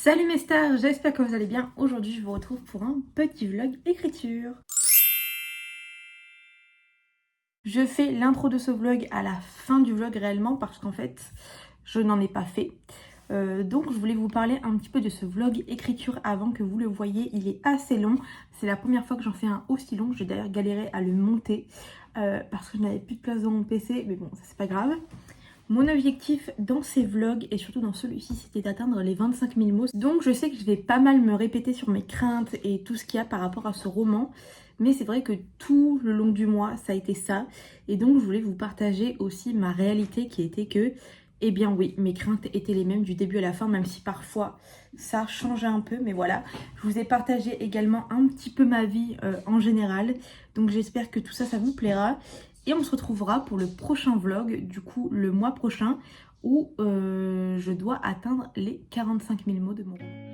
Salut mes stars, j'espère que vous allez bien. Aujourd'hui, je vous retrouve pour un petit vlog écriture. Je fais l'intro de ce vlog à la fin du vlog réellement parce qu'en fait, je n'en ai pas fait. Donc, je voulais vous parler un petit peu de ce vlog écriture avant que vous le voyez. Il est assez long. C'est la première fois que j'en fais un aussi long. J'ai d'ailleurs galéré à le monter parce que je n'avais plus de place dans mon PC. Mais bon, ça c'est pas grave. Mon objectif dans ces vlogs et surtout dans celui-ci, c'était d'atteindre les 25 000 mots. Donc je sais que je vais pas mal me répéter sur mes craintes et tout ce qu'il y a par rapport à ce roman. Mais c'est vrai que tout le long du mois, ça a été ça. Et donc je voulais vous partager aussi ma réalité qui était que, eh bien oui, mes craintes étaient les mêmes du début à la fin, même si parfois ça changeait un peu. Mais voilà, je vous ai partagé également un petit peu ma vie en général. Donc j'espère que tout ça, ça vous plaira. Et on se retrouvera pour le prochain vlog, du coup le mois prochain, où je dois atteindre les 45 000 mots de mon roman.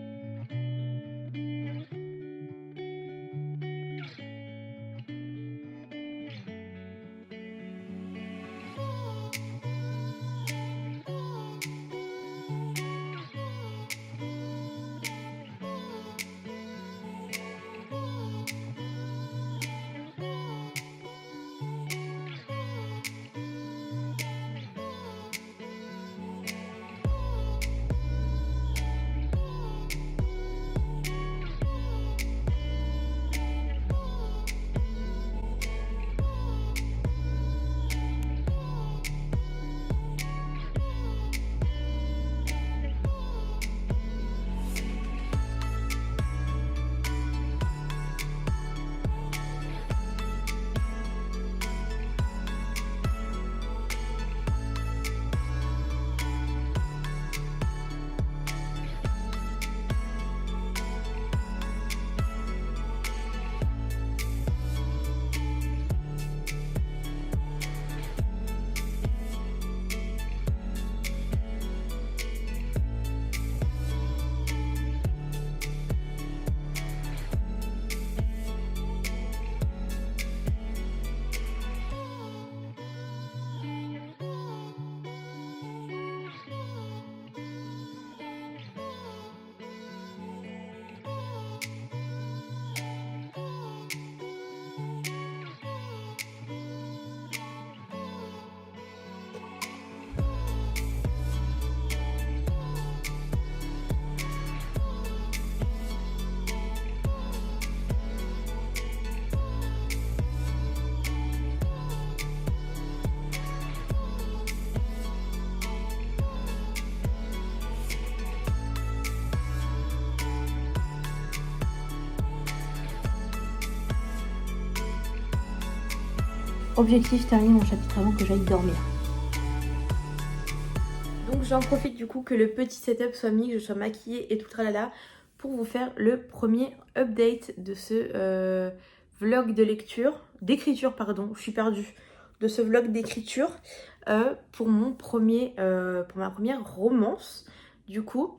Objectif, terminer mon chapitre avant que j'aille dormir. Donc j'en profite du coup que le petit setup soit mis, que je sois maquillée et tout tralala pour vous faire le premier update de ce vlog de lecture, d'écriture pardon, je suis perdue, de ce vlog d'écriture pour ma première romance. Du coup,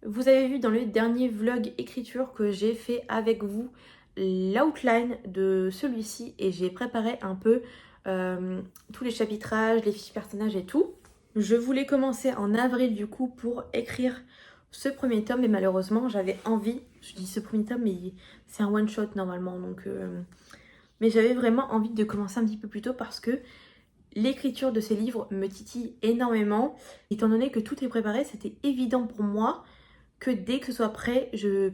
vous avez vu dans le dernier vlog écriture que j'ai fait avec vous l'outline de celui-ci et j'ai préparé un peu tous les chapitrages, les fiches personnages et tout. Je voulais commencer en avril du coup pour écrire ce premier tome et malheureusement j'avais envie, je dis ce premier tome mais c'est un one shot normalement donc mais j'avais vraiment envie de commencer un petit peu plus tôt parce que l'écriture de ces livres me titille énormément. Étant donné que tout est préparé, c'était évident pour moi que dès que ce soit prêt, je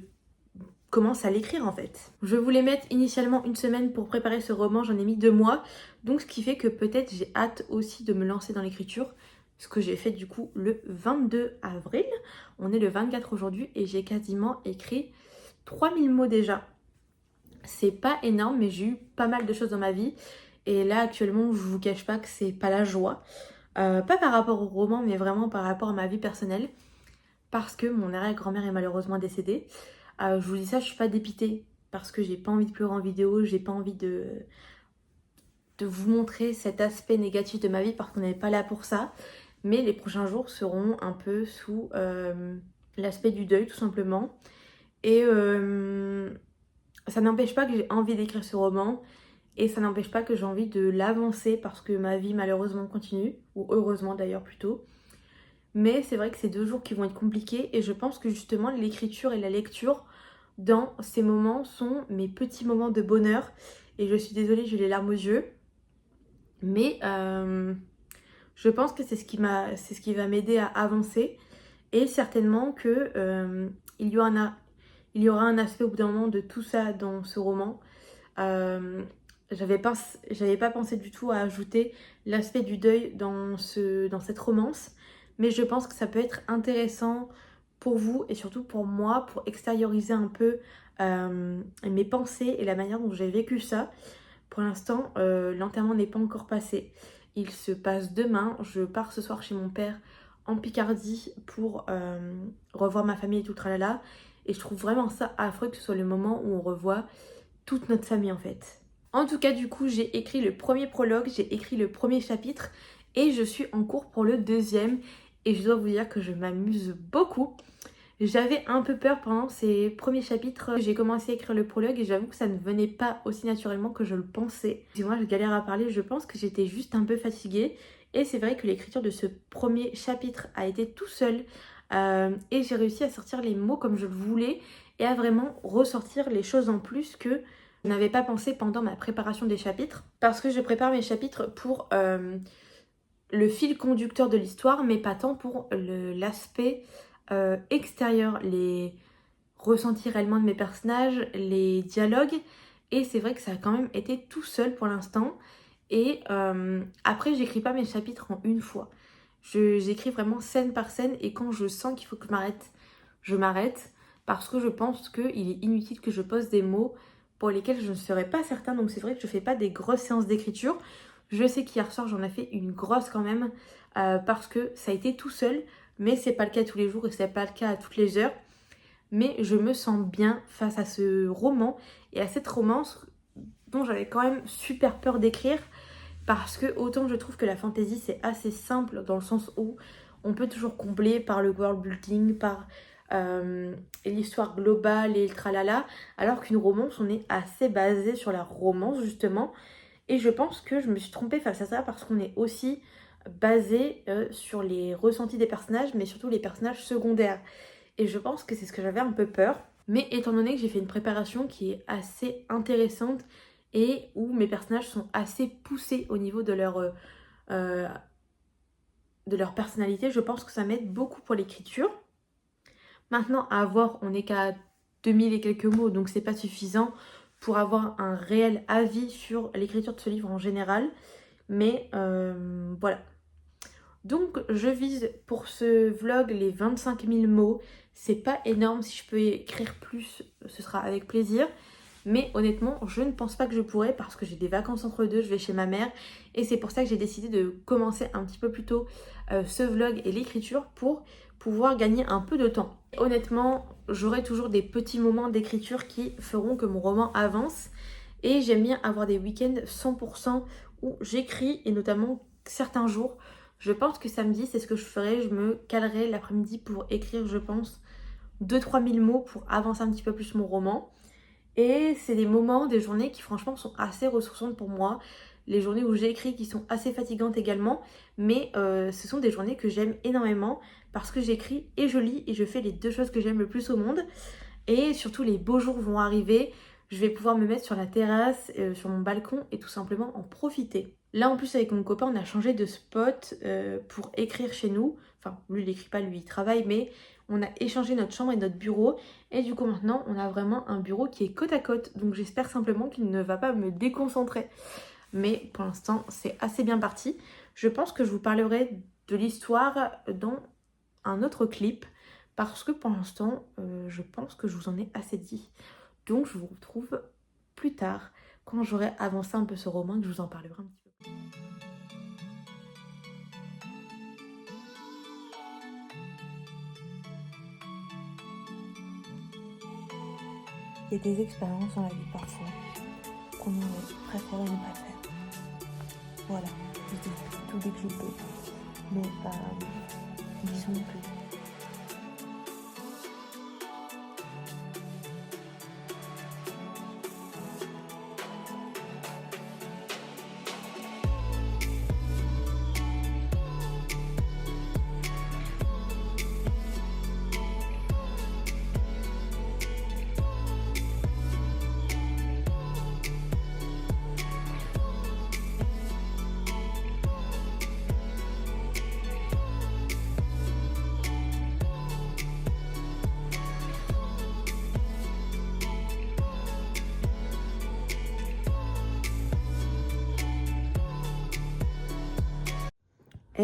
commence à l'écrire en fait. Je voulais mettre initialement une semaine pour préparer ce roman, j'en ai mis 2 mois. Donc ce qui fait que peut-être j'ai hâte aussi de me lancer dans l'écriture. Ce que j'ai fait du coup le 22 avril. On est le 24 aujourd'hui et j'ai quasiment écrit 3000 mots déjà. C'est pas énorme mais j'ai eu pas mal de choses dans ma vie. Et là actuellement je vous cache pas que c'est pas la joie. Pas par rapport au roman mais vraiment par rapport à ma vie personnelle. Parce que mon arrière-grand-mère est malheureusement décédée. Je vous dis ça, je suis pas dépitée parce que j'ai pas envie de pleurer en vidéo, j'ai pas envie de vous montrer cet aspect négatif de ma vie parce qu'on n'est pas là pour ça. Mais les prochains jours seront un peu sous l'aspect du deuil tout simplement. Et ça n'empêche pas que j'ai envie d'écrire ce roman et ça n'empêche pas que j'ai envie de l'avancer parce que ma vie malheureusement continue, ou heureusement d'ailleurs plutôt. Mais c'est vrai que c'est 2 jours qui vont être compliqués et je pense que justement l'écriture et la lecture dans ces moments sont mes petits moments de bonheur. Et je suis désolée, j'ai les larmes aux yeux. Mais je pense que c'est ce qui va m'aider à avancer. Et certainement que il y aura un aspect au bout d'un moment de tout ça dans ce roman. Euh, j'avais pas pensé du tout à ajouter l'aspect du deuil dans cette romance, mais je pense que ça peut être intéressant pour vous et surtout pour moi pour extérioriser un peu mes pensées et la manière dont j'ai vécu ça. Pour l'instant, l'enterrement n'est pas encore passé. Il se passe demain. Je pars ce soir chez mon père en Picardie pour revoir ma famille et tout tralala. Et je trouve vraiment ça affreux que ce soit le moment où on revoit toute notre famille en fait. En tout cas, du coup, j'ai écrit le premier prologue, j'ai écrit le premier chapitre et je suis en cours pour le deuxième. Et je dois vous dire que je m'amuse beaucoup. J'avais un peu peur pendant ces premiers chapitres. J'ai commencé à écrire le prologue et j'avoue que ça ne venait pas aussi naturellement que je le pensais. Moi, je galère à parler, je pense que j'étais juste un peu fatiguée. Et c'est vrai que l'écriture de ce premier chapitre a été tout seul. Et j'ai réussi à sortir les mots comme je le voulais et à vraiment ressortir les choses en plus que je n'avais pas pensé pendant ma préparation des chapitres. Parce que je prépare mes chapitres pour le fil conducteur de l'histoire, mais pas tant pour l'aspect extérieur, les ressentis réellement de mes personnages, les dialogues. Et c'est vrai que ça a quand même été tout seul pour l'instant. Et après, j'écris pas mes chapitres en une fois. J'écris vraiment scène par scène et quand je sens qu'il faut que je m'arrête parce que je pense qu'il est inutile que je pose des mots pour lesquels je ne serais pas certain. Donc c'est vrai que je fais pas des grosses séances d'écriture. Je sais qu'hier soir, j'en ai fait une grosse quand même parce que ça a été tout seul. Mais c'est pas le cas tous les jours et c'est pas le cas à toutes les heures. Mais je me sens bien face à ce roman et à cette romance dont j'avais quand même super peur d'écrire parce que autant je trouve que la fantasy c'est assez simple dans le sens où on peut toujours combler par le world building, par l'histoire globale et le tralala, alors qu'une romance on est assez basé sur la romance justement. Et je pense que je me suis trompée face à ça parce qu'on est aussi basé sur les ressentis des personnages, mais surtout les personnages secondaires. Et je pense que c'est ce que j'avais un peu peur. Mais étant donné que j'ai fait une préparation qui est assez intéressante et où mes personnages sont assez poussés au niveau euh, de leur personnalité, je pense que ça m'aide beaucoup pour l'écriture. Maintenant, à voir, on n'est qu'à 2000 et quelques mots, donc c'est pas suffisant pour avoir un réel avis sur l'écriture de ce livre en général. Mais voilà. Donc je vise pour ce vlog les 25 000 mots. C'est pas énorme, si je peux écrire plus, ce sera avec plaisir. Mais honnêtement, je ne pense pas que je pourrais parce que j'ai des vacances entre deux, je vais chez ma mère. Et c'est pour ça que j'ai décidé de commencer un petit peu plus tôt ce vlog et l'écriture pour pouvoir gagner un peu de temps. Honnêtement, j'aurai toujours des petits moments d'écriture qui feront que mon roman avance. Et j'aime bien avoir des week-ends 100% où j'écris et notamment certains jours. Je pense que samedi, c'est ce que je ferai. Je me calerai l'après-midi pour écrire, je pense, 2-3 000 mots pour avancer un petit peu plus mon roman. Et c'est des moments, des journées qui franchement sont assez ressourçantes pour moi. Les journées où j'écris qui sont assez fatigantes également. Mais ce sont des journées que j'aime énormément parce que j'écris et je lis et je fais les deux choses que j'aime le plus au monde. Et surtout les beaux jours vont arriver. Je vais pouvoir me mettre sur la terrasse, sur mon balcon et tout simplement en profiter. Là en plus avec mon copain on a changé de spot pour écrire chez nous. Enfin lui il n'écrit pas, lui il travaille, mais on a échangé notre chambre et notre bureau. Et du coup maintenant on a vraiment un bureau qui est côte à côte. Donc j'espère simplement qu'il ne va pas me déconcentrer. Mais pour l'instant c'est assez bien parti. Je pense que je vous parlerai de l'histoire dans un autre clip. Parce que pour l'instant je pense que je vous en ai assez dit. Donc je vous retrouve plus tard quand j'aurai avancé un peu ce roman et que je vous en parlerai un petit peu. Il y a des expériences dans la vie parfois qu'on aurait préféré ne pas faire. Voilà, je dis tout dès que je peux. Mais disons que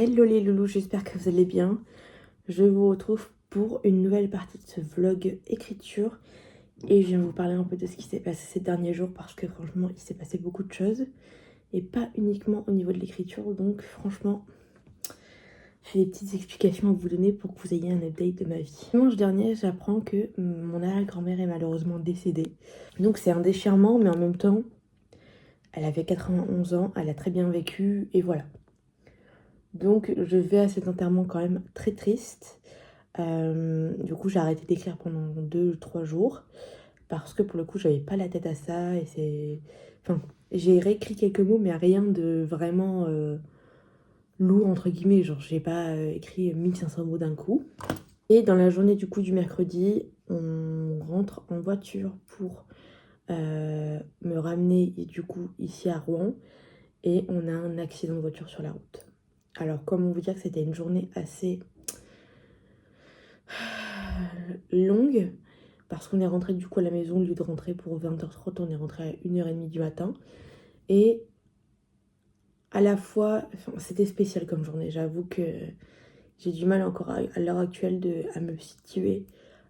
Hello les loulous, j'espère que vous allez bien. Je vous retrouve pour une nouvelle partie de ce vlog écriture. Et je viens vous parler un peu de ce qui s'est passé ces derniers jours parce que franchement, il s'est passé beaucoup de choses. Et pas uniquement au niveau de l'écriture, donc franchement, j'ai des petites explications à vous donner pour que vous ayez un update de ma vie. Dimanche dernier, j'apprends que mon arrière-grand-mère est malheureusement décédée. Donc c'est un déchirement, mais en même temps, elle avait 91 ans, elle a très bien vécu, et voilà. Donc je vais à cet enterrement quand même très triste. Du coup j'ai arrêté d'écrire pendant 2-3 jours parce que pour le coup j'avais pas la tête à ça et c'est... Enfin, j'ai réécrit quelques mots mais rien de vraiment lourd entre guillemets, genre j'ai pas écrit 1500 mots d'un coup. Et dans la journée du coup du mercredi, on rentre en voiture pour me ramener du coup ici à Rouen et on a un accident de voiture sur la route. Alors comment vous dire que c'était une journée assez longue parce qu'on est rentré du coup à la maison, au lieu de rentrer pour 20h30, on est rentré à 1h30 du matin. Et à la fois, enfin, c'était spécial comme journée. J'avoue que j'ai du mal encore à l'heure actuelle à me situer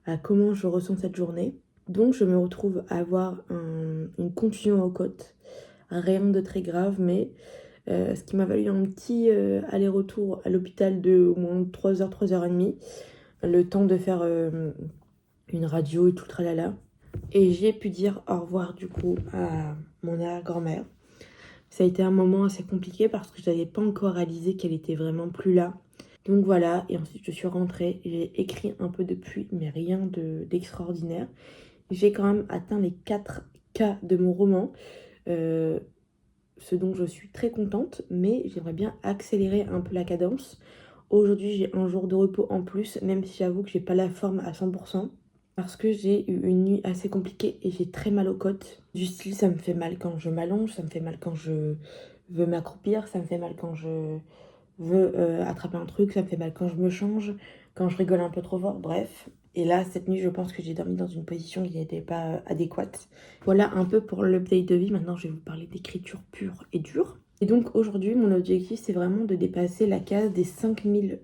à comment je ressens cette journée. Donc je me retrouve à avoir une contusion aux côtes. Rien de très grave, mais ce qui m'a valu un petit aller-retour à l'hôpital de au moins 3h, 3h30. Le temps de faire une radio et tout le tralala. Et j'ai pu dire au revoir du coup à mon arrière-grand-mère. Ça a été un moment assez compliqué parce que je n'avais pas encore réalisé qu'elle était vraiment plus là. Donc voilà, et ensuite je suis rentrée, j'ai écrit un peu depuis, mais rien d'extraordinaire. J'ai quand même atteint les 4K de mon roman, ce dont je suis très contente, mais j'aimerais bien accélérer un peu la cadence. Aujourd'hui j'ai un jour de repos en plus, même si j'avoue que j'ai pas la forme à 100%. Parce que j'ai eu une nuit assez compliquée et j'ai très mal aux côtes. Du style, ça me fait mal quand je m'allonge, ça me fait mal quand je veux m'accroupir, ça me fait mal quand je veux attraper un truc, ça me fait mal quand je me change, quand je rigole un peu trop fort, bref. Et là, cette nuit, je pense que j'ai dormi dans une position qui n'était pas adéquate. Voilà un peu pour l'update de vie. Maintenant, je vais vous parler d'écriture pure et dure. Et donc, aujourd'hui, mon objectif, c'est vraiment de dépasser la case des 5000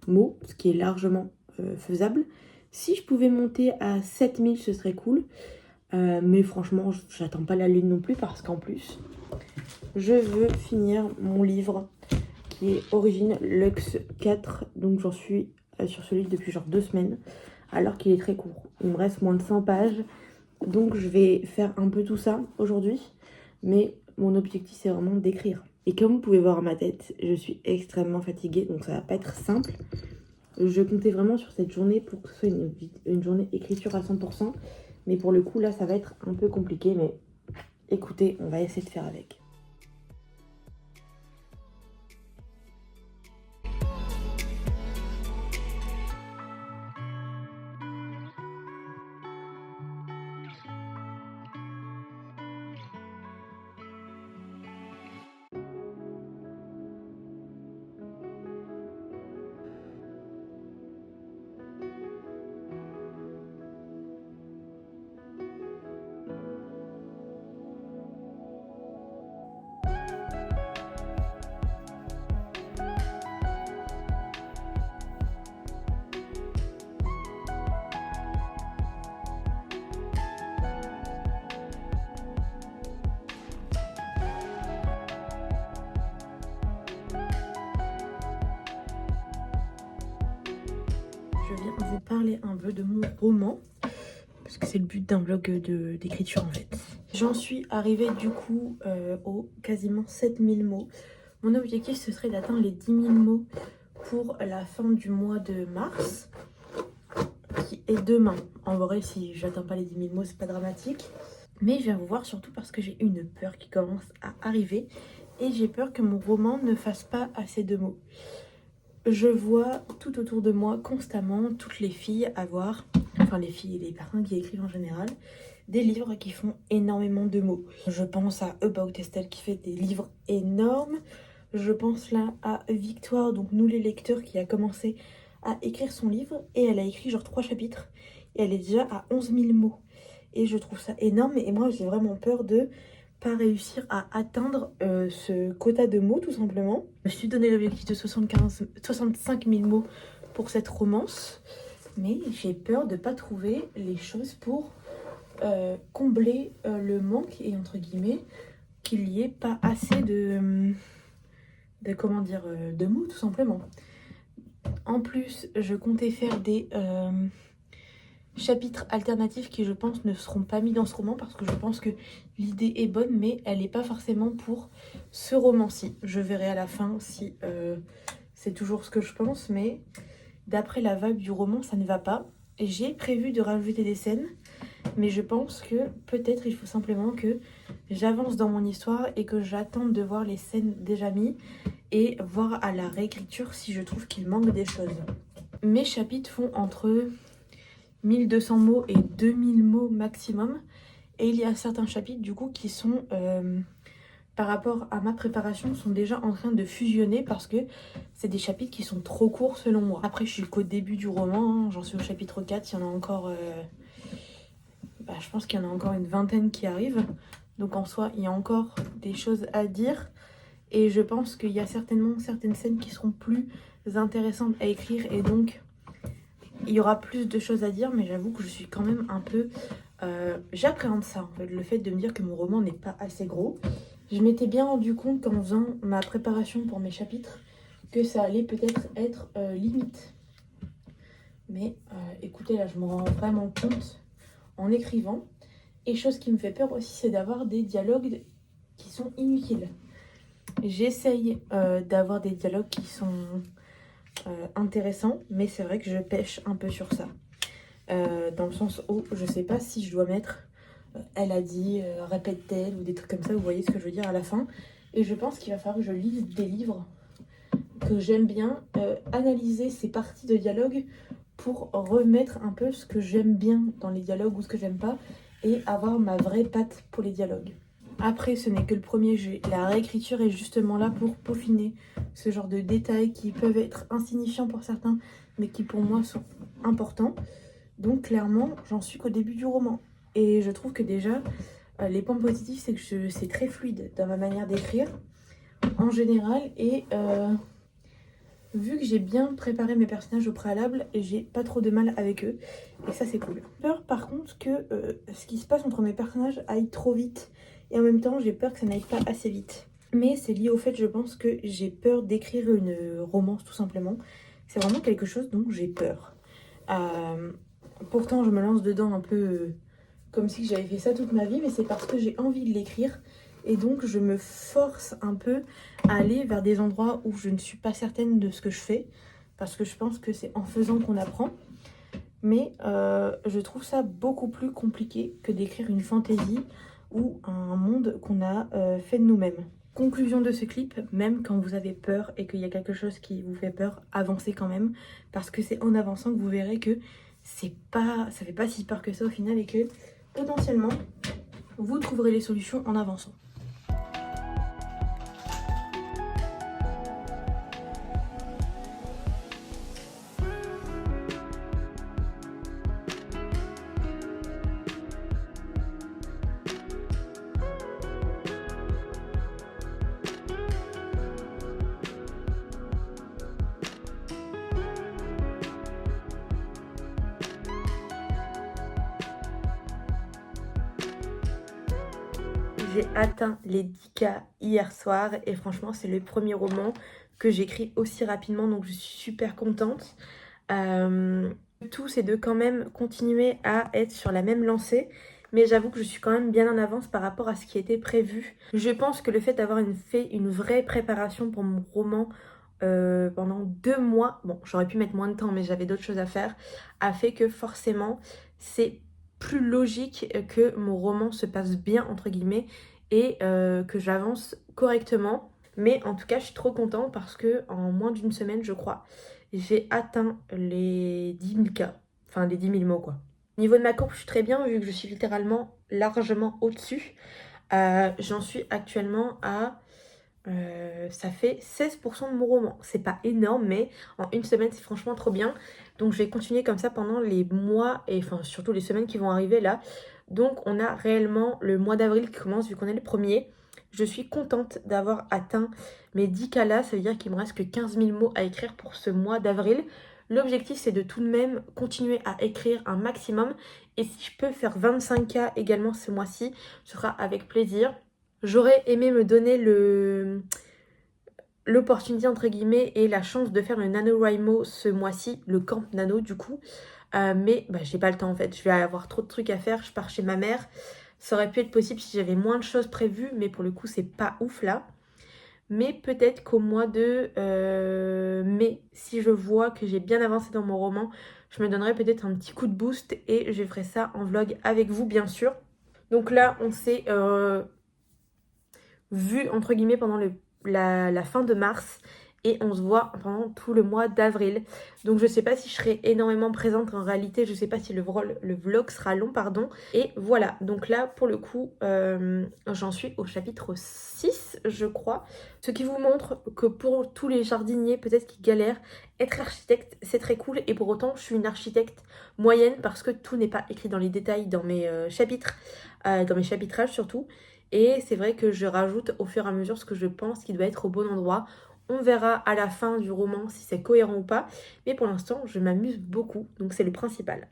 mots, ce qui est largement faisable. Si je pouvais monter à 7000, ce serait cool. Mais franchement, j'attends pas la lune non plus parce qu'en plus, je veux finir mon livre qui est Origine Luxe 4. Donc j'en suis sur ce livre depuis genre 2 semaines alors qu'il est très court. Il me reste moins de 100 pages. Donc je vais faire un peu tout ça aujourd'hui. Mais mon objectif, c'est vraiment d'écrire. Et comme vous pouvez voir à ma tête, je suis extrêmement fatiguée. Donc ça va pas être simple. Je comptais vraiment sur cette journée pour que ce soit une journée écriture à 100%. Mais pour le coup, là, ça va être un peu compliqué. Mais écoutez, on va essayer de faire avec. Je viens vous parler un peu de mon roman, parce que c'est le but d'un vlog d'écriture en fait. J'en suis arrivée du coup aux quasiment 7000 mots. Mon objectif ce serait d'atteindre les 10 000 mots pour la fin du mois de mars, qui est demain. En vrai, si j'atteins pas les 10 000 mots, c'est pas dramatique. Mais je viens vous voir surtout parce que j'ai une peur qui commence à arriver et j'ai peur que mon roman ne fasse pas assez de mots. Je vois tout autour de moi constamment toutes les filles avoir, enfin les filles et les personnes qui écrivent en général, des livres qui font énormément de mots. Je pense à About Estelle qui fait des livres énormes. Je pense là à Victoire, donc Nous les lecteurs, qui a commencé à écrire son livre et elle a écrit genre 3 chapitres et elle est déjà à 11 000 mots. Et je trouve ça énorme et moi j'ai vraiment peur de pas réussir à atteindre ce quota de mots tout simplement. Je me suis donné l'objectif de 65 000 mots pour cette romance, mais j'ai peur de ne pas trouver les choses pour combler le manque et entre guillemets qu'il n'y ait pas assez comment dire, de mots tout simplement. En plus, je comptais faire des chapitres alternatifs qui je pense ne seront pas mis dans ce roman parce que je pense que l'idée est bonne mais elle n'est pas forcément pour ce roman-ci. Je verrai à la fin si c'est toujours ce que je pense, mais d'après la vibe du roman ça ne va pas. J'ai prévu de rajouter des scènes, mais je pense que peut-être il faut simplement que j'avance dans mon histoire et que j'attende de voir les scènes déjà mises et voir à la réécriture si je trouve qu'il manque des choses. Mes chapitres font entre 1200 mots et 2000 mots maximum. Et il y a certains chapitres du coup qui sont, par rapport à ma préparation, sont déjà en train de fusionner parce que c'est des chapitres qui sont trop courts selon moi. Après je suis qu'au début du roman, hein, j'en suis au chapitre 4, il y en a encore... je pense qu'il y en a encore une vingtaine qui arrivent. Donc en soi, il y a encore des choses à dire. Et je pense qu'il y a certainement certaines scènes qui seront plus intéressantes à écrire. Et donc, il y aura plus de choses à dire. Mais j'avoue que je suis quand même un peu... j'appréhende ça, en fait. Le fait de me dire que mon roman n'est pas assez gros. Je m'étais bien rendu compte qu'en faisant ma préparation pour mes chapitres, que ça allait peut-être être limite. Mais écoutez, là, je me rends vraiment compte en écrivant. Et chose qui me fait peur aussi, c'est d'avoir des dialogues qui sont inutiles. J'essaye d'avoir des dialogues qui sont intéressants, mais c'est vrai que je pêche un peu sur ça. Dans le sens où je sais pas si je dois mettre elle a dit, répète-t-elle ou des trucs comme ça, vous voyez ce que je veux dire à la fin. Et je pense qu'il va falloir que je lise des livres que j'aime bien, analyser ces parties de dialogue pour remettre un peu ce que j'aime bien dans les dialogues ou ce que j'aime pas et avoir ma vraie patte pour les dialogues. Après, ce n'est que le premier jet. La réécriture est justement là pour peaufiner ce genre de détails qui peuvent être insignifiants pour certains, mais qui pour moi sont importants. Donc clairement, j'en suis qu'au début du roman. Et je trouve que déjà, les points positifs, c'est que c'est très fluide dans ma manière d'écrire, en général. Et vu que j'ai bien préparé mes personnages au préalable, j'ai pas trop de mal avec eux. Et ça, c'est cool. J'ai peur par contre que ce qui se passe entre mes personnages aille trop vite. Et en même temps, j'ai peur que ça n'aille pas assez vite. Mais c'est lié au fait, je pense, que j'ai peur d'écrire une romance, tout simplement. C'est vraiment quelque chose dont j'ai peur. Pourtant, je me lance dedans un peu comme si j'avais fait ça toute ma vie, mais c'est parce que j'ai envie de l'écrire. Et donc, je me force un peu à aller vers des endroits où je ne suis pas certaine de ce que je fais. Parce que je pense que c'est en faisant qu'on apprend. Mais je trouve ça beaucoup plus compliqué que d'écrire une fantaisie ou un monde qu'on a fait de nous-mêmes. Conclusion de ce clip, même quand vous avez peur et qu'il y a quelque chose qui vous fait peur, avancez quand même. Parce que c'est en avançant que vous verrez que ça fait pas si peur que ça au final et que potentiellement, vous trouverez les solutions en avançant. J'ai atteint les 10K hier soir et franchement c'est le premier roman que j'écris aussi rapidement, donc je suis super contente. Le tout c'est de quand même continuer à être sur la même lancée, mais j'avoue que je suis quand même bien en avance par rapport à ce qui était prévu. Je pense que le fait d'avoir fait une vraie préparation pour mon roman pendant 2 mois, bon j'aurais pu mettre moins de temps mais j'avais d'autres choses à faire, a fait que forcément c'est plus logique que mon roman se passe bien entre guillemets et que j'avance correctement. Mais en tout cas je suis trop contente parce que en moins d'une semaine je crois j'ai atteint les 10 000 cas, enfin les 10 000 mots quoi. Niveau de ma courbe je suis très bien vu que je suis littéralement largement au-dessus. J'en suis actuellement à... ça fait 16% de mon roman. C'est pas énorme, mais en une semaine, c'est franchement trop bien. Donc je vais continuer comme ça pendant les mois et enfin surtout les semaines qui vont arriver là Donc on a réellement le mois d'avril qui commence vu qu'on est le premier. Je suis contente d'avoir atteint mes 10K là, ça veut dire qu'il me reste que 15 000 mots à écrire pour ce mois d'avril. L'objectif c'est de tout de même continuer à écrire un maximum et si je peux faire 25K également ce mois-ci, ce sera avec plaisir. J'aurais aimé me donner l'opportunité entre guillemets et la chance de faire le NaNoWriMo ce mois-ci, le camp nano du coup. Mais j'ai pas le temps en fait, je vais avoir trop de trucs à faire, je pars chez ma mère. Ça aurait pu être possible si j'avais moins de choses prévues, mais pour le coup c'est pas ouf là. Mais peut-être qu'au mois de mai, si je vois que j'ai bien avancé dans mon roman, je me donnerai peut-être un petit coup de boost et je ferai ça en vlog avec vous bien sûr. Donc là on s'est vu entre guillemets pendant la fin de mars et on se voit pendant tout le mois d'avril. Donc je sais pas si je serai énormément présente en réalité, je sais pas si le vlog sera long pardon. Et voilà, donc là pour le coup j'en suis au chapitre 6 je crois. Ce qui vous montre que pour tous les jardiniers peut-être qui galèrent, être architecte c'est très cool et pour autant je suis une architecte moyenne parce que tout n'est pas écrit dans les détails dans mes chapitres, dans mes chapitrages surtout. Et c'est vrai que je rajoute au fur et à mesure ce que je pense qui doit être au bon endroit. On verra à la fin du roman si c'est cohérent ou pas. Mais pour l'instant, je m'amuse beaucoup. Donc c'est le principal.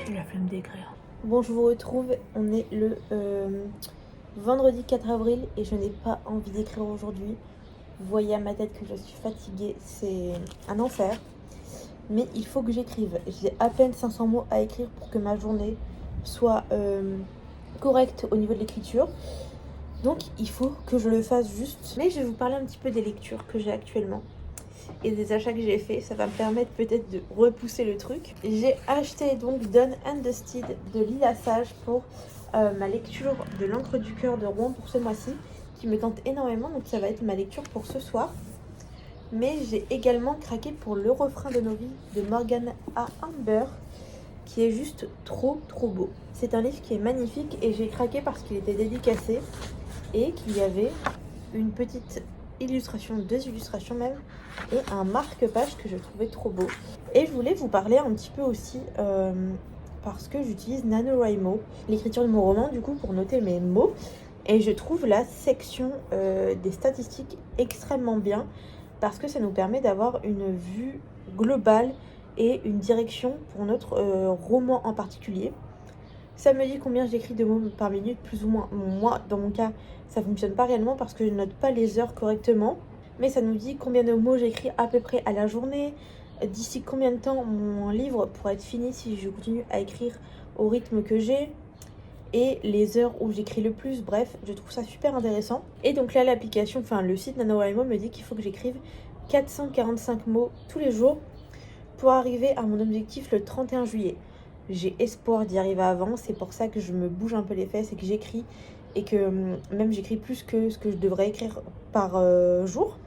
J'ai la flemme d'écrire. Bon, je vous retrouve. On est le vendredi 4 avril et je n'ai pas envie d'écrire aujourd'hui. Vous voyez à ma tête que je suis fatiguée. C'est un enfer. Mais il faut que j'écrive. J'ai à peine 500 mots à écrire pour que ma journée soit correcte au niveau de l'écriture. Donc il faut que je le fasse juste. Mais je vais vous parler un petit peu des lectures que j'ai actuellement et des achats que j'ai fait. Ça va me permettre peut-être de repousser le truc. J'ai acheté donc Done and Dusted de Lila Sage pour ma lecture de l'encre du cœur de Rouen pour ce mois-ci qui me tente énormément. Donc ça va être ma lecture pour ce soir. Mais j'ai également craqué pour Le refrain de nos vies de Morgan A. Amber qui est juste trop beau. C'est un livre qui est magnifique et j'ai craqué parce qu'il était dédicacé et qu'il y avait une petite illustration, 2 illustrations même, et un marque-page que je trouvais trop beau. Et je voulais vous parler un petit peu aussi parce que j'utilise NaNoWriMo, l'écriture de mon roman du coup pour noter mes mots, et je trouve la section des statistiques extrêmement bien parce que ça nous permet d'avoir une vue globale et une direction pour notre roman en particulier. Ça me dit combien j'écris de mots par minute, plus ou moins. Moi, dans mon cas, ça fonctionne pas réellement parce que je note pas les heures correctement. Mais ça nous dit combien de mots j'écris à peu près à la journée, d'ici combien de temps mon livre pourrait être fini si je continue à écrire au rythme que j'ai, et les heures où j'écris le plus. Bref, je trouve ça super intéressant. Et donc là, l'application, enfin le site NaNoWriMo me dit qu'il faut que j'écrive 445 mots tous les jours pour arriver à mon objectif le 31 juillet. J'ai espoir d'y arriver avant, c'est pour ça que je me bouge un peu les fesses et que j'écris, et que même j'écris plus que ce que je devrais écrire par jour.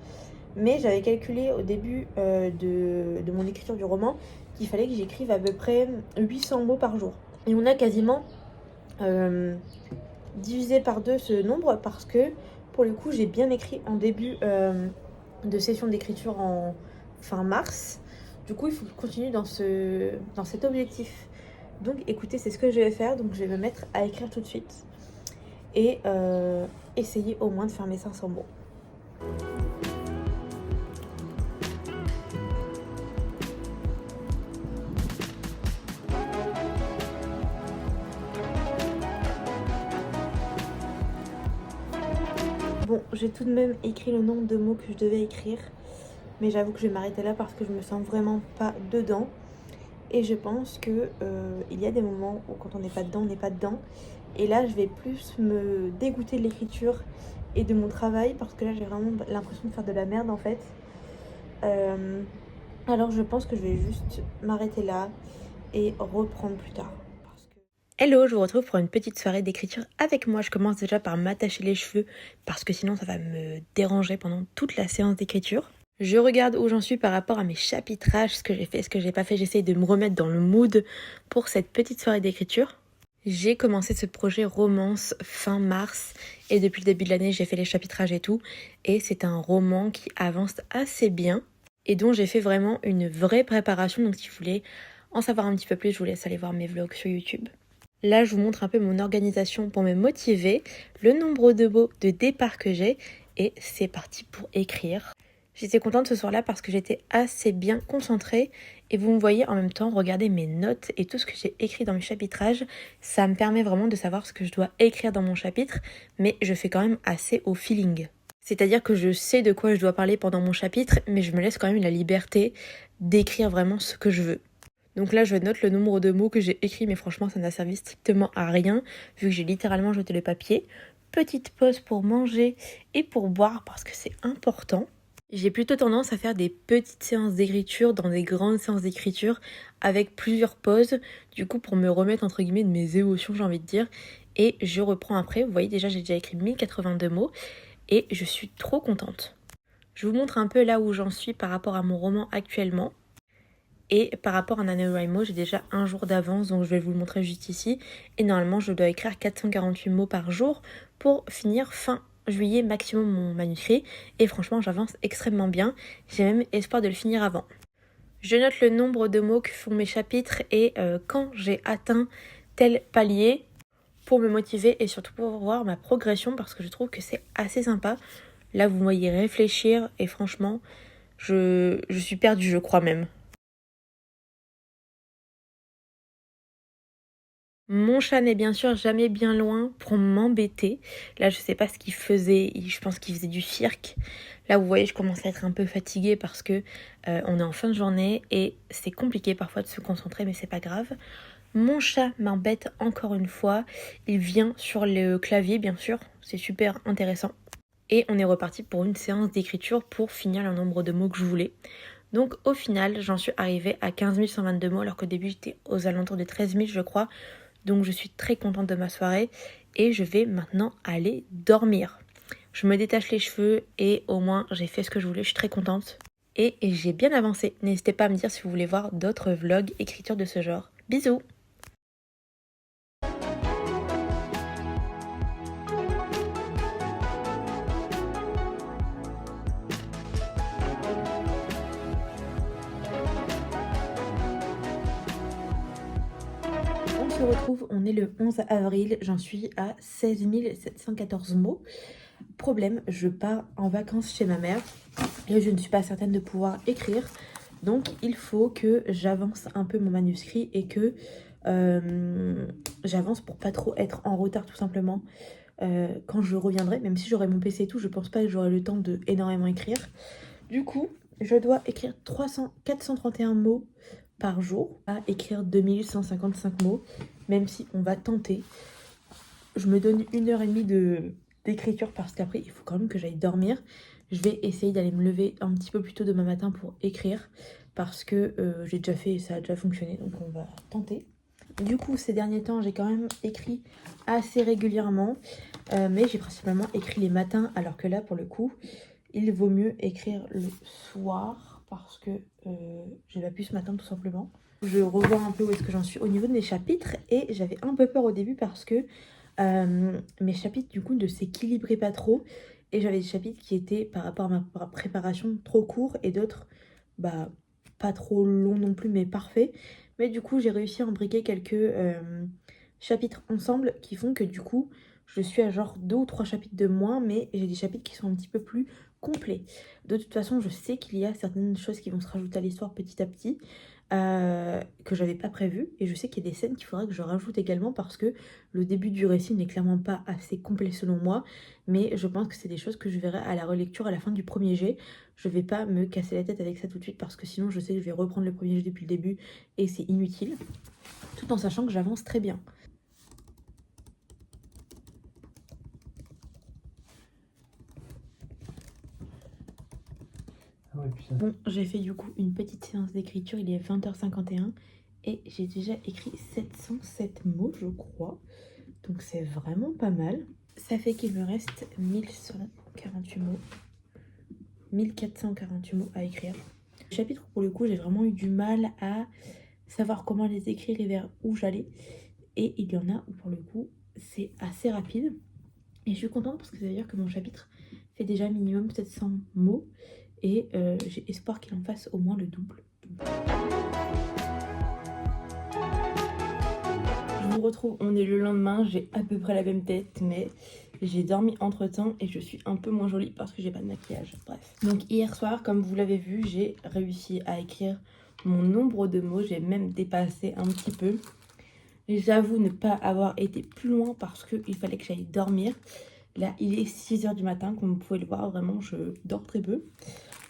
Mais j'avais calculé au début de mon écriture du roman qu'il fallait que j'écrive à peu près 800 mots par jour. Et on a quasiment divisé par 2 ce nombre parce que pour le coup, j'ai bien écrit en début de session d'écriture en fin mars. Du coup, il faut que je continue dans cet objectif. Donc écoutez, c'est ce que je vais faire. Donc je vais me mettre à écrire tout de suite et essayer au moins de faire mes 500 mots. Bon, j'ai tout de même écrit le nombre de mots que je devais écrire, mais j'avoue que je vais m'arrêter là parce que je me sens vraiment pas dedans. Et je pense que il y a des moments où quand on n'est pas dedans, on n'est pas dedans. Et là, je vais plus me dégoûter de l'écriture et de mon travail parce que là, j'ai vraiment l'impression de faire de la merde en fait. Alors, je pense que je vais juste m'arrêter là et reprendre plus tard. Hello, je vous retrouve pour une petite soirée d'écriture avec moi. Je commence déjà par m'attacher les cheveux parce que sinon ça va me déranger pendant toute la séance d'écriture. Je regarde où j'en suis par rapport à mes chapitrages, ce que j'ai fait, ce que j'ai pas fait. J'essaye de me remettre dans le mood pour cette petite soirée d'écriture. J'ai commencé ce projet romance fin mars et depuis le début de l'année j'ai fait les chapitrages et tout. Et c'est un roman qui avance assez bien et dont j'ai fait vraiment une vraie préparation. Donc si vous voulez en savoir un petit peu plus, je vous laisse aller voir mes vlogs sur YouTube. Là, je vous montre un peu mon organisation pour me motiver, le nombre de mots de départ que j'ai et c'est parti pour écrire. J'étais contente ce soir-là parce que j'étais assez bien concentrée et vous me voyez en même temps regarder mes notes et tout ce que j'ai écrit dans mes chapitrages. Ça me permet vraiment de savoir ce que je dois écrire dans mon chapitre, mais je fais quand même assez au feeling. C'est-à-dire que je sais de quoi je dois parler pendant mon chapitre, mais je me laisse quand même la liberté d'écrire vraiment ce que je veux. Donc là, je note le nombre de mots que j'ai écrits, mais franchement, ça n'a servi strictement à rien, vu que j'ai littéralement jeté le papier. Petite pause pour manger et pour boire, parce que c'est important. J'ai plutôt tendance à faire des petites séances d'écriture dans des grandes séances d'écriture, avec plusieurs pauses, du coup, pour me remettre, entre guillemets, de mes émotions, j'ai envie de dire. Et je reprends après. Vous voyez, déjà, j'ai déjà écrit 1082 mots, et je suis trop contente. Je vous montre un peu là où j'en suis par rapport à mon roman actuellement. Et par rapport à NaNoWriMo, j'ai déjà un jour d'avance, donc je vais vous le montrer juste ici. Et normalement, je dois écrire 448 mots par jour pour finir fin juillet maximum mon manuscrit. Et franchement, j'avance extrêmement bien. J'ai même espoir de le finir avant. Je note le nombre de mots que font mes chapitres et quand j'ai atteint tel palier pour me motiver et surtout pour voir ma progression parce que je trouve que c'est assez sympa. Là, vous me voyez réfléchir et franchement, je suis perdue, je crois même. Mon chat n'est bien sûr jamais bien loin pour m'embêter. Là, je sais pas ce qu'il faisait. Je pense qu'il faisait du cirque. Là, vous voyez, je commence à être un peu fatiguée parce que on est en fin de journée et c'est compliqué parfois de se concentrer, mais c'est pas grave. Mon chat m'embête encore une fois. Il vient sur le clavier, bien sûr. C'est super intéressant. Et on est reparti pour une séance d'écriture pour finir le nombre de mots que je voulais. Donc au final, j'en suis arrivée à 15 122 mots alors qu'au début j'étais aux alentours de 13 000 je crois. Donc je suis très contente de ma soirée et je vais maintenant aller dormir. Je me détache les cheveux et au moins j'ai fait ce que je voulais, je suis très contente. Et j'ai bien avancé. N'hésitez pas à me dire si vous voulez voir d'autres vlogs écriture de ce genre. Bisous! On se retrouve, on est le 11 avril, j'en suis à 16 714 mots. Problème, je pars en vacances chez ma mère et je ne suis pas certaine de pouvoir écrire. Donc il faut que j'avance un peu mon manuscrit et que j'avance pour pas trop être en retard tout simplement. Quand je reviendrai, même si j'aurai mon PC et tout, je pense pas que j'aurai le temps de énormément écrire. Du coup, je dois écrire 431 mots par jour, à écrire 2155 mots, même si on va tenter. Je me donne 1h30 d'écriture parce qu'après, il faut quand même que j'aille dormir. Je vais essayer d'aller me lever un petit peu plus tôt demain matin pour écrire parce que j'ai déjà fait et ça a déjà fonctionné, donc on va tenter. Du coup, ces derniers temps, j'ai quand même écrit assez régulièrement, mais j'ai principalement écrit les matins, alors que là, pour le coup, il vaut mieux écrire le soir parce que j'ai pas pu ce matin tout simplement. Je revois un peu où est-ce que j'en suis au niveau de mes chapitres et j'avais un peu peur au début parce que mes chapitres du coup ne s'équilibraient pas trop Et j'avais des chapitres qui étaient par rapport à ma préparation trop courts et d'autres bah pas trop longs non plus mais parfaits. Mais du coup j'ai réussi à imbriquer quelques chapitres ensemble qui font que du coup je suis à genre 2 ou 3 chapitres de moins, mais j'ai des chapitres qui sont un petit peu plus complets. De toute façon, je sais qu'il y a certaines choses qui vont se rajouter à l'histoire petit à petit, que j'avais pas prévu. Et je sais qu'il y a des scènes qu'il faudra que je rajoute également parce que le début du récit n'est clairement pas assez complet selon moi. Mais je pense que c'est des choses que je verrai à la relecture à la fin du premier jet. Je vais pas me casser la tête avec ça tout de suite parce que sinon je sais que je vais reprendre le premier jet depuis le début et c'est inutile. Tout en sachant que j'avance très bien. Ah ouais, puis ça. Bon, j'ai fait du coup une petite séance d'écriture, il est 20h51 et j'ai déjà écrit 707 mots, je crois. Donc c'est vraiment pas mal. Ça fait qu'il me reste 1148 mots, 1448 mots à écrire. Le chapitre, pour le coup, j'ai vraiment eu du mal à savoir comment les écrire et vers où j'allais. Et il y en a où, pour le coup, c'est assez rapide. Et je suis contente parce que ça veut dire que mon chapitre fait déjà minimum 700 mots. Et j'ai espoir qu'il en fasse au moins le double. Je vous retrouve, on est le lendemain, j'ai à peu près la même tête, mais j'ai dormi entre temps et je suis un peu moins jolie parce que j'ai pas de maquillage. Bref. Donc hier soir, comme vous l'avez vu, j'ai réussi à écrire mon nombre de mots, j'ai même dépassé un petit peu. J'avoue ne pas avoir été plus loin parce qu'il fallait que j'aille dormir. Là, il est 6h du matin, comme vous pouvez le voir, vraiment, je dors très peu.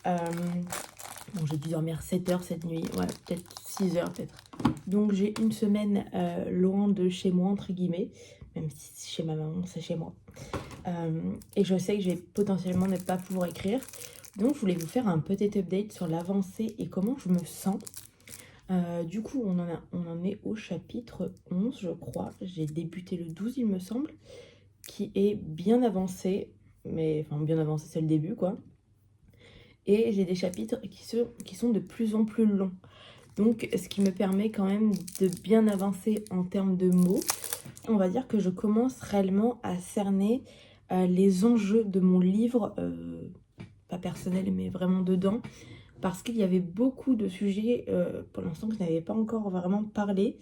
Bon, j'ai dû dormir 7 heures cette nuit, ouais, peut-être 6 heures peut-être. Donc j'ai une semaine loin de chez moi, entre guillemets, même si c'est chez ma maman, c'est chez moi. Et je sais que je vais potentiellement ne pas pouvoir écrire. Donc je voulais vous faire un petit update sur l'avancée et comment je me sens. Du coup, on en est au chapitre 11, je crois. J'ai débuté le 12, il me semble, qui est bien avancé. Mais, enfin, bien avancé, c'est le début, quoi. Et j'ai des chapitres qui sont de plus en plus longs. Donc, ce qui me permet quand même de bien avancer en termes de mots. On va dire que je commence réellement à cerner les enjeux de mon livre, pas personnel, mais vraiment dedans. Parce qu'il y avait beaucoup de sujets, pour l'instant, que je n'avais pas encore vraiment parlé.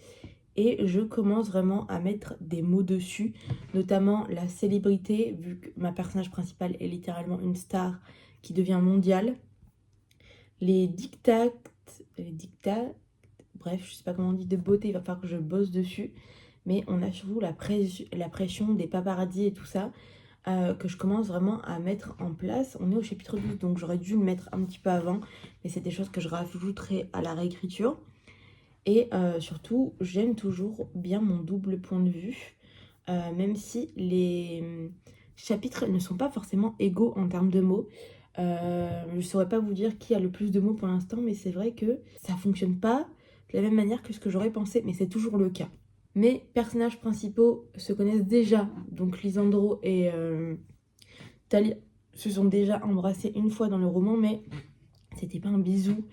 Et je commence vraiment à mettre des mots dessus, notamment la célébrité, vu que ma personnage principale est littéralement une star qui devient mondiale. Les dictats, bref, je sais pas comment on dit, de beauté, il va falloir que je bosse dessus. Mais on a surtout la pression des paparazzis et tout ça, que je commence vraiment à mettre en place. On est au chapitre 12, donc j'aurais dû le mettre un petit peu avant, mais c'est des choses que je rajouterai à la réécriture. Et surtout, j'aime toujours bien mon double point de vue, même si les chapitres ne sont pas forcément égaux en termes de mots. Je ne saurais pas vous dire qui a le plus de mots pour l'instant, mais c'est vrai que ça fonctionne pas de la même manière que ce que j'aurais pensé, mais c'est toujours le cas. Mes personnages principaux se connaissent déjà, donc Lisandro et Talia se sont déjà embrassés une fois dans le roman, mais c'était pas un bisou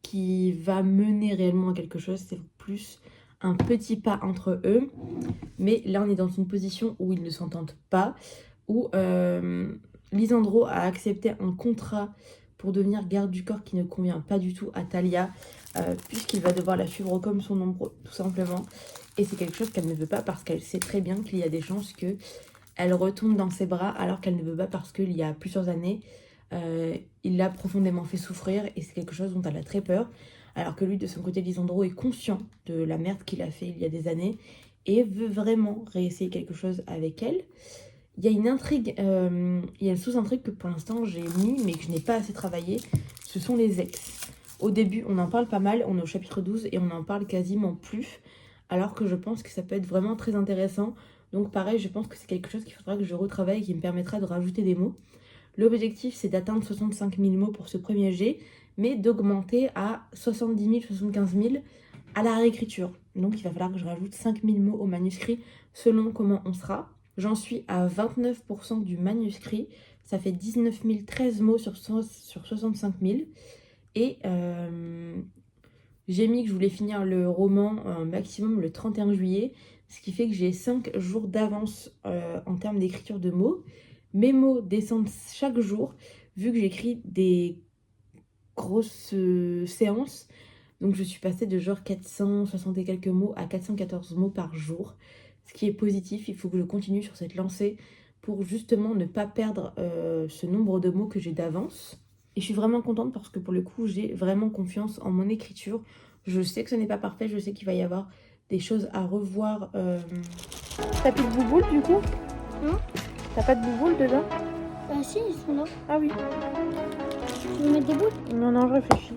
qui va mener réellement à quelque chose, c'est plus un petit pas entre eux. Mais là, on est dans une position où ils ne s'entendent pas, où Lisandro a accepté un contrat pour devenir garde du corps qui ne convient pas du tout à Talia, puisqu'il va devoir la suivre comme son ombre, tout simplement. Et c'est quelque chose qu'elle ne veut pas parce qu'elle sait très bien qu'il y a des chances qu'elle retombe dans ses bras alors qu'elle ne veut pas parce qu'il y a plusieurs années, il l'a profondément fait souffrir et c'est quelque chose dont elle a très peur. Alors que lui, de son côté, Lisandro est conscient de la merde qu'il a fait il y a des années et veut vraiment réessayer quelque chose avec elle. Il y a une intrigue, il y a une sous-intrigue que pour l'instant j'ai mis mais que je n'ai pas assez travaillé. Ce sont les ex. Au début, on en parle pas mal, on est au chapitre 12 et on en parle quasiment plus. Alors que je pense que ça peut être vraiment très intéressant. Donc pareil, je pense que c'est quelque chose qu'il faudra que je retravaille et qui me permettra de rajouter des mots. L'objectif, c'est d'atteindre 65 000 mots pour ce premier jet, mais d'augmenter à 70 000, 75 000 à la réécriture. Donc il va falloir que je rajoute 5 000 mots au manuscrit selon comment on sera. J'en suis à 29% du manuscrit. Ça fait 19 013 mots sur 65 000. Et j'ai mis que je voulais finir le roman maximum le 31 juillet. Ce qui fait que j'ai 5 jours d'avance en termes d'écriture de mots. mes mots descendent chaque jour, vu que j'écris des grosses séances. Donc je suis passée de genre 460 et quelques mots à 414 mots par jour. Ce qui est positif, il faut que je continue sur cette lancée pour justement ne pas perdre ce nombre de mots que j'ai d'avance. Et je suis vraiment contente parce que pour le coup, j'ai vraiment confiance en mon écriture. Je sais que ce n'est pas parfait, je sais qu'il va y avoir des choses à revoir. T'as plus de bouboule du coup? Hein? T'as pas de bouboule dedans? Ah si, ils sont là. Ah oui. Tu veux mettre des boules? Non, non, je réfléchis.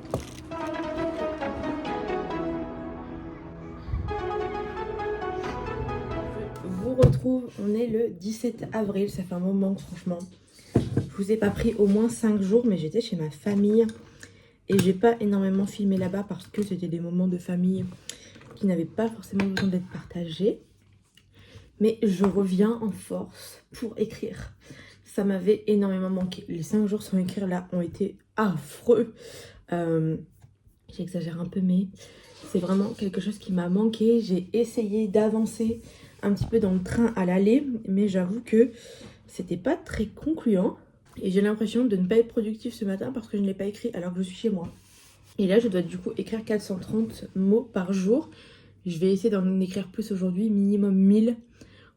Je vous retrouve, on est le 17 avril, ça fait un moment franchement. Je vous ai pas pris au moins 5 jours, mais j'étais chez ma famille. Et j'ai pas énormément filmé là-bas parce que c'était des moments de famille qui n'avaient pas forcément besoin d'être partagés. Mais je reviens en force pour écrire. Ça m'avait énormément manqué. Les 5 jours sans écrire là ont été affreux. J'exagère un peu, mais c'est vraiment quelque chose qui m'a manqué. J'ai essayé d'avancer un petit peu dans le train à l'aller, mais j'avoue que c'était pas très concluant. Et j'ai l'impression de ne pas être productive ce matin parce que je ne l'ai pas écrit alors que je suis chez moi. Et là, je dois du coup écrire 430 mots par jour. Je vais essayer d'en écrire plus aujourd'hui, minimum 1000,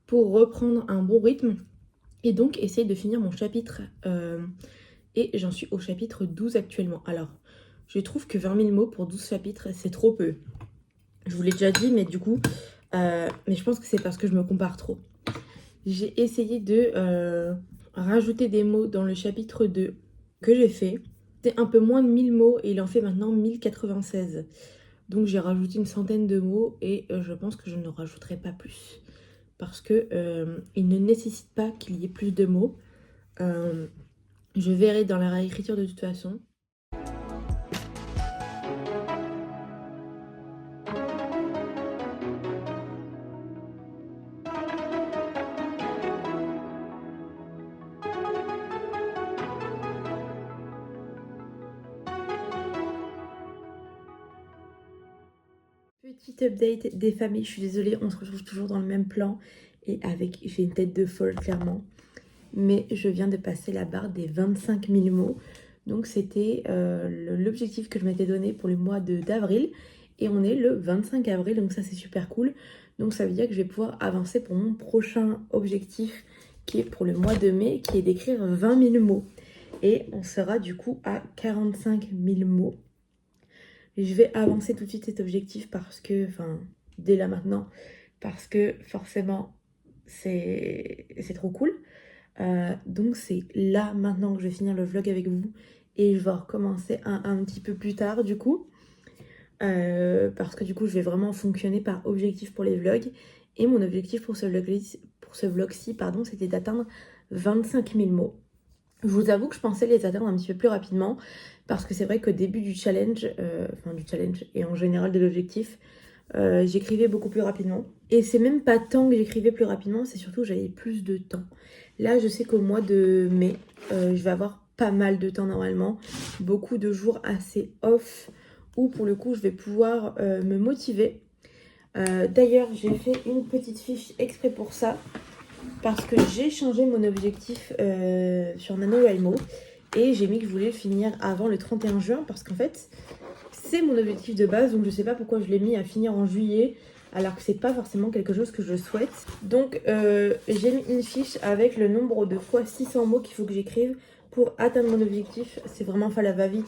pour reprendre un bon rythme. Et donc, essayer de finir mon chapitre. Et j'en suis au chapitre 12 actuellement. Alors, je trouve que 20 000 mots pour 12 chapitres, c'est trop peu. Je vous l'ai déjà dit, mais du coup... mais je pense que c'est parce que je me compare trop. J'ai essayé de rajouter des mots dans le chapitre 2 que j'ai fait. C'est un peu moins de 1000 mots et il en fait maintenant 1096. Donc j'ai rajouté une centaine de mots et je pense que je ne rajouterai pas plus. Parce que il ne nécessite pas qu'il y ait plus de mots. Je verrai dans la réécriture de toute façon. Petite update des familles, je suis désolée, on se retrouve toujours dans le même plan. Et avec, j'ai une tête de folle clairement. Mais je viens de passer la barre des 25 000 mots. Donc c'était l'objectif que je m'étais donné pour le mois d'avril. Et on est le 25 avril, donc ça c'est super cool. Donc ça veut dire que je vais pouvoir avancer pour mon prochain objectif qui est pour le mois de mai, qui est d'écrire 20 000 mots. Et on sera du coup à 45 000 mots. Et je vais avancer tout de suite cet objectif parce que, enfin, dès là maintenant, parce que forcément c'est trop cool. Donc c'est là maintenant que je vais finir le vlog avec vous et je vais recommencer un petit peu plus tard du coup parce que du coup je vais vraiment fonctionner par objectif pour les vlogs et mon objectif pour ce vlog-ci pardon, c'était d'atteindre 25 000 mots. Je vous avoue que je pensais les atteindre un petit peu plus rapidement parce que c'est vrai qu'au début du challenge, et en général de l'objectif, j'écrivais beaucoup plus rapidement. Et c'est même pas tant que j'écrivais plus rapidement, c'est surtout que j'avais plus de temps. Là, je sais qu'au mois de mai, je vais avoir pas mal de temps normalement. Beaucoup de jours assez off où pour le coup, je vais pouvoir me motiver. D'ailleurs, j'ai fait une petite fiche exprès pour ça. Parce que j'ai changé mon objectif sur NaNoWriMo. Et j'ai mis que je voulais le finir avant le 31 juin. Parce qu'en fait, c'est mon objectif de base. Donc je sais pas pourquoi je l'ai mis à finir en juillet. Alors que c'est pas forcément quelque chose que je souhaite. Donc j'ai mis une fiche avec le nombre de fois 600 mots qu'il faut que j'écrive pour atteindre mon objectif. C'est vraiment fait à la va-vite.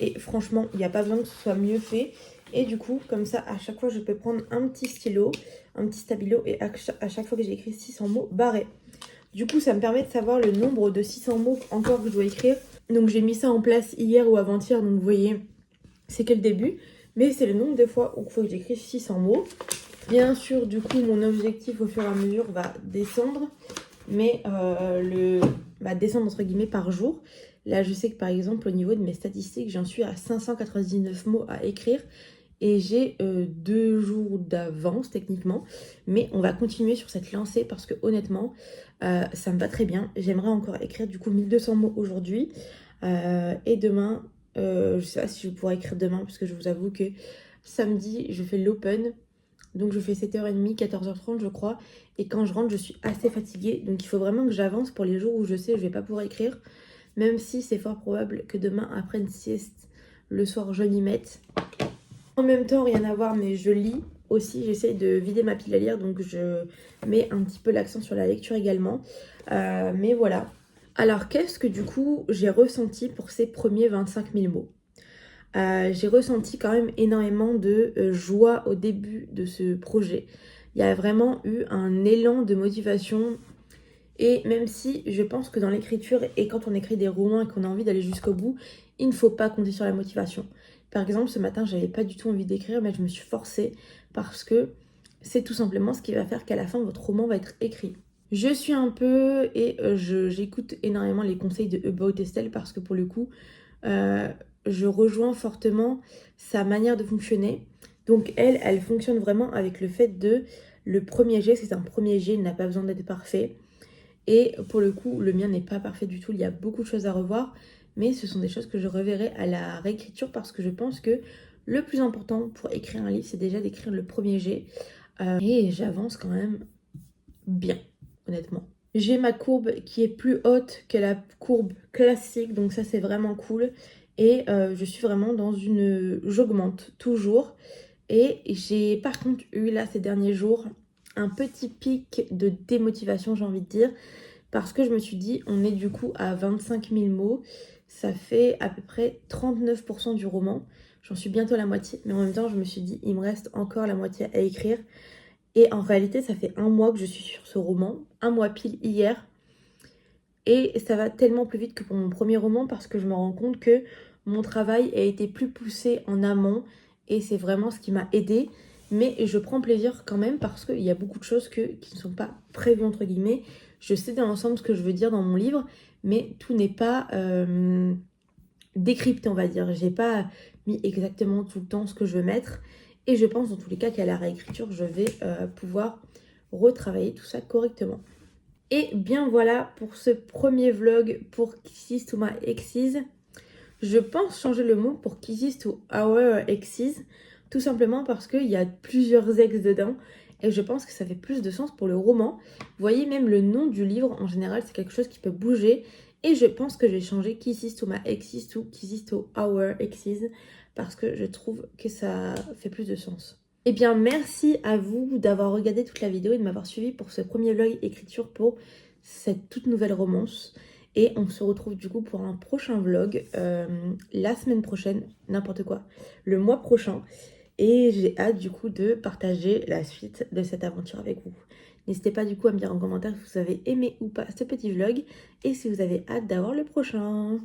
Et franchement, il n'y a pas besoin que ce soit mieux fait. Et du coup, comme ça, à chaque fois, je peux prendre un petit stylo, un petit stabilo. Et à chaque fois que j'ai écrit 600 mots, barré. Du coup, ça me permet de savoir le nombre de 600 mots encore que je dois écrire. Donc j'ai mis ça en place hier ou avant-hier. Donc vous voyez, c'est que le début. Mais c'est le nombre de fois où il faut que j'écrive 600 mots. Bien sûr, du coup, mon objectif au fur et à mesure va descendre. Mais descendre entre guillemets par jour. Là, je sais que par exemple, au niveau de mes statistiques, j'en suis à 599 mots à écrire. Et j'ai 2 jours d'avance techniquement. Mais on va continuer sur cette lancée parce que honnêtement, ça me va très bien. J'aimerais encore écrire du coup 1200 mots aujourd'hui. Et demain, je sais pas si je pourrai écrire demain parce que je vous avoue que samedi, je fais l'open. Donc je fais 7h30, 14h30 je crois. Et quand je rentre, je suis assez fatiguée. Donc il faut vraiment que j'avance pour les jours où je sais que je vais pas pouvoir écrire. Même si c'est fort probable que demain, après une sieste, le soir, je m'y mette. En même temps, rien à voir, mais je lis aussi. J'essaye de vider ma pile à lire. Donc je mets un petit peu l'accent sur la lecture également. Mais voilà. Alors qu'est-ce que du coup j'ai ressenti pour ces premiers 25 000 mots? J'ai ressenti quand même énormément de joie au début de ce projet. Il y a vraiment eu un élan de motivation. Et même si je pense que dans l'écriture et quand on écrit des romans et qu'on a envie d'aller jusqu'au bout, il ne faut pas compter sur la motivation. Par exemple, ce matin, j'avais pas du tout envie d'écrire, mais je me suis forcée parce que c'est tout simplement ce qui va faire qu'à la fin, votre roman va être écrit. Je suis un peu et j'écoute énormément les conseils de About Estelle parce que pour le coup, euh, je rejoins fortement sa manière de fonctionner. Donc elle fonctionne vraiment avec le fait de le premier jet, c'est un premier jet, il n'a pas besoin d'être parfait. Et pour le coup, le mien n'est pas parfait du tout, il y a beaucoup de choses à revoir, mais ce sont des choses que je reverrai à la réécriture parce que je pense que le plus important pour écrire un livre, c'est déjà d'écrire le premier jet. Et j'avance quand même bien, honnêtement. J'ai ma courbe qui est plus haute que la courbe classique, donc ça c'est vraiment cool. Et je suis vraiment dans une... J'augmente toujours. Et j'ai par contre eu là ces derniers jours un petit pic de démotivation, j'ai envie de dire. Parce que je me suis dit, on est du coup à 25 000 mots. Ça fait à peu près 39% du roman. J'en suis bientôt à la moitié. Mais en même temps, je me suis dit, il me reste encore la moitié à écrire. Et en réalité, ça fait un mois que je suis sur ce roman. Un mois pile hier. Et ça va tellement plus vite que pour mon premier roman parce que je me rends compte que mon travail a été plus poussé en amont. Et c'est vraiment ce qui m'a aidée. Mais je prends plaisir quand même parce qu'il y a beaucoup de choses qui ne sont pas prévues entre guillemets. Je sais dans l'ensemble ce que je veux dire dans mon livre, mais tout n'est pas décrypté, on va dire. J'ai pas mis exactement tout le temps ce que je veux mettre. Et je pense dans tous les cas qu'à la réécriture, je vais pouvoir retravailler tout ça correctement. Et bien voilà pour ce premier vlog pour Kisses to My Exes. Je pense changer le mot pour Kisses to Our Exes, tout simplement parce qu'il y a plusieurs ex dedans et je pense que ça fait plus de sens pour le roman. Vous voyez, même le nom du livre en général, c'est quelque chose qui peut bouger et je pense que je vais changer Kisses to My Exes to Kisses to Our Exes parce que je trouve que ça fait plus de sens. Eh bien, merci à vous d'avoir regardé toute la vidéo et de m'avoir suivi pour ce premier vlog écriture pour cette toute nouvelle romance. Et on se retrouve du coup pour un prochain vlog la semaine prochaine, n'importe quoi, le mois prochain. Et j'ai hâte du coup de partager la suite de cette aventure avec vous. N'hésitez pas du coup à me dire en commentaire si vous avez aimé ou pas ce petit vlog et si vous avez hâte d'avoir le prochain.